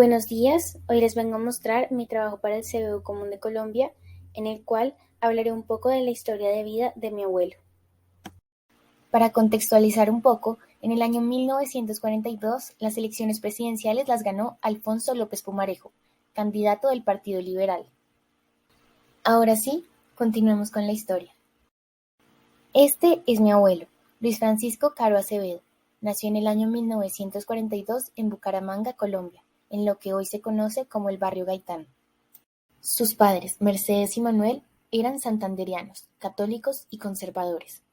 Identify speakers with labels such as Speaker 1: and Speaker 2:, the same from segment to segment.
Speaker 1: Buenos días, hoy les vengo a mostrar mi trabajo para el CBU Común de Colombia, en el cual hablaré un poco de la historia de vida de mi abuelo. Para contextualizar un poco, en el año 1942 las elecciones presidenciales las ganó Alfonso López Pumarejo, candidato del Partido Liberal. Ahora sí, continuemos con la historia. Este es mi abuelo, Luis Francisco Caro Acevedo. Nació en el año 1942 en Bucaramanga, Colombia, en lo que hoy se conoce como el barrio Gaitán. Sus padres, Mercedes y Manuel, eran santandereanos, católicos y conservadores.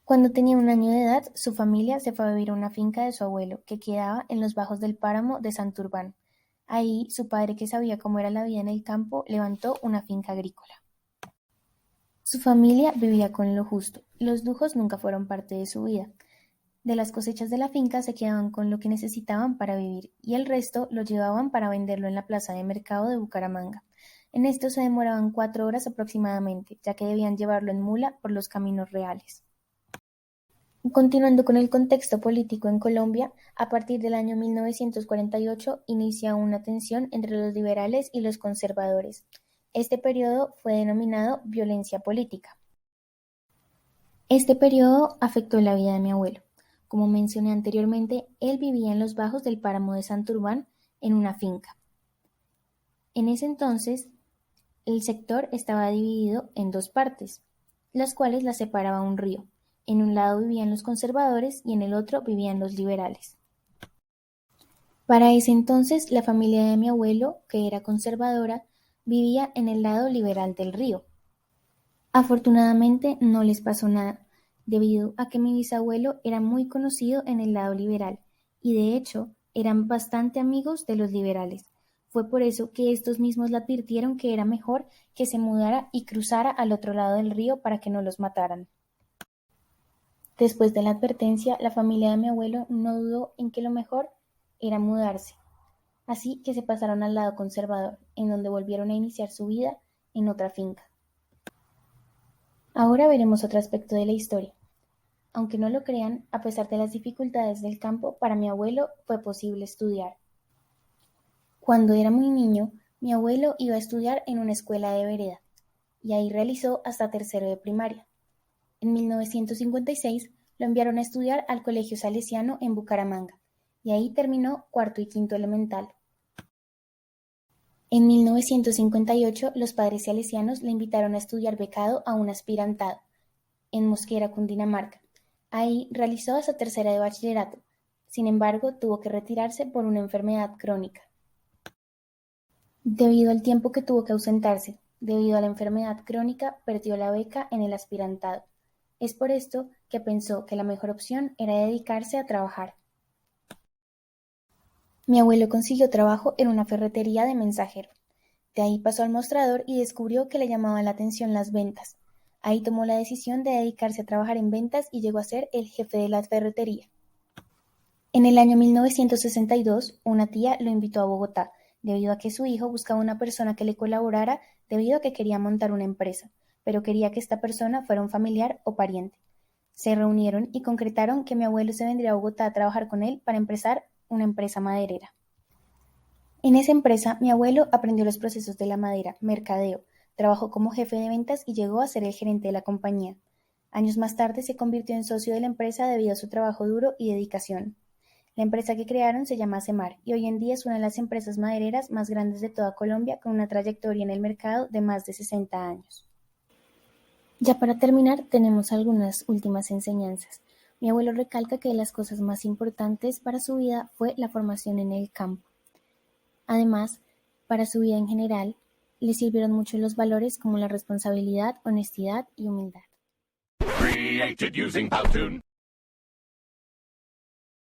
Speaker 1: Cuando tenía 1 año de edad, su familia se fue a vivir a una finca de su abuelo, que quedaba en los bajos del páramo de Santurbán. Ahí, su padre, que sabía cómo era la vida en el campo, levantó una finca agrícola. Su familia vivía con lo justo, los lujos nunca fueron parte de su vida. De las cosechas de la finca se quedaban con lo que necesitaban para vivir y el resto lo llevaban para venderlo en la plaza de mercado de Bucaramanga. En esto se demoraban 4 horas aproximadamente, ya que debían llevarlo en mula por los caminos reales. Continuando con el contexto político en Colombia, a partir del año 1948 inicia una tensión entre los liberales y los conservadores. Este periodo fue denominado violencia política. Este periodo afectó la vida de mi abuelo. Como mencioné anteriormente, él vivía en los bajos del páramo de Santurbán, en una finca. En ese entonces, el sector estaba dividido en dos partes, las cuales la separaba un río. En un lado vivían los conservadores y en el otro vivían los liberales. Para ese entonces, la familia de mi abuelo, que era conservadora, vivía en el lado liberal del río. Afortunadamente no les pasó nada, debido a que mi bisabuelo era muy conocido en el lado liberal, y de hecho eran bastante amigos de los liberales. Fue por eso que estos mismos le advirtieron que era mejor que se mudara y cruzara al otro lado del río para que no los mataran. Después de la advertencia, la familia de mi abuelo no dudó en que lo mejor era mudarse, así que se pasaron al lado conservador, en donde volvieron a iniciar su vida en otra finca. Ahora veremos otro aspecto de la historia. Aunque no lo crean, a pesar de las dificultades del campo, para mi abuelo fue posible estudiar. Cuando era muy niño, mi abuelo iba a estudiar en una escuela de vereda, y ahí realizó hasta tercero de primaria. En 1956 lo enviaron a estudiar al Colegio Salesiano en Bucaramanga, y ahí terminó cuarto y quinto elemental. En 1958 los padres salesianos le invitaron a estudiar becado a un aspirantado, en Mosquera, Cundinamarca. Ahí realizó hasta tercera de bachillerato, sin embargo tuvo que retirarse por una enfermedad crónica. Debido al tiempo que tuvo que ausentarse, debido a la enfermedad crónica, perdió la beca en el aspirantado. Es por esto que pensó que la mejor opción era dedicarse a trabajar. Mi abuelo consiguió trabajo en una ferretería de mensajero. De ahí pasó al mostrador y descubrió que le llamaban la atención las ventas. Ahí tomó la decisión de dedicarse a trabajar en ventas y llegó a ser el jefe de la ferretería. En el año 1962, una tía lo invitó a Bogotá, debido a que su hijo buscaba una persona que le colaborara debido a que quería montar una empresa, pero quería que esta persona fuera un familiar o pariente. Se reunieron y concretaron que mi abuelo se vendría a Bogotá a trabajar con él para empezar una empresa maderera. En esa empresa, mi abuelo aprendió los procesos de la madera, mercadeo, trabajó como jefe de ventas y llegó a ser el gerente de la compañía. Años más tarde se convirtió en socio de la empresa debido a su trabajo duro y dedicación. La empresa que crearon se llama Semar y hoy en día es una de las empresas madereras más grandes de toda Colombia con una trayectoria en el mercado de más de 60 años. Ya para terminar, tenemos algunas últimas enseñanzas. Mi abuelo recalca que de las cosas más importantes para su vida fue la formación en el campo. Además, para su vida en general, le sirvieron mucho los valores como la responsabilidad, honestidad y humildad. Created using Powtoon.